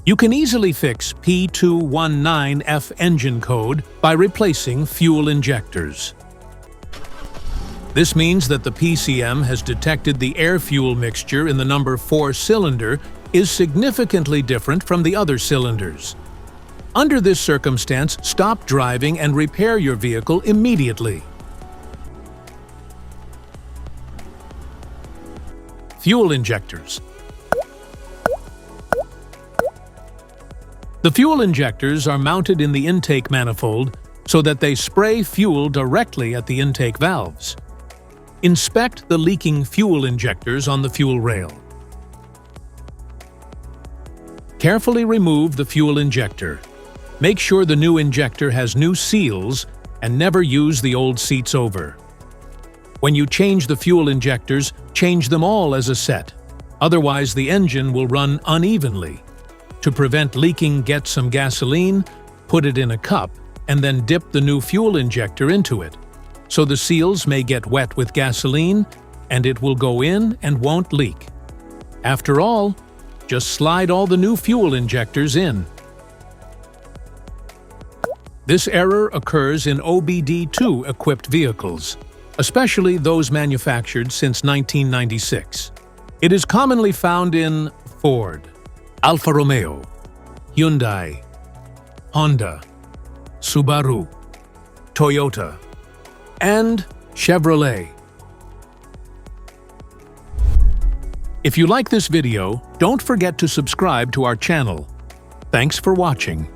You can easily fix P219F engine code by replacing fuel injectors. This means that the PCM has detected the air-fuel mixture in the number 4 cylinder is significantly different from the other cylinders. Under this circumstance, stop driving and repair your vehicle immediately. Fuel injectors. The fuel injectors are mounted in the intake manifold so that they spray fuel directly at the intake valves. Inspect the leaking fuel injectors on the fuel rail. Carefully remove the fuel injector. Make sure the new injector has new seals and never use the old seats over. When you change the fuel injectors, change them all as a set. Otherwise, the engine will run unevenly. To prevent leaking, get some gasoline, put it in a cup, and then dip the new fuel injector into it, so the seals may get wet with gasoline and it will go in and won't leak. After all, just slide all the new fuel injectors in. This error occurs in OBD2 equipped vehicles, especially those manufactured since 1996. It is commonly found in Ford, Alfa Romeo, Hyundai, Honda, Subaru, Toyota, and Chevrolet. If you like this video, don't forget to subscribe to our channel. Thanks for watching.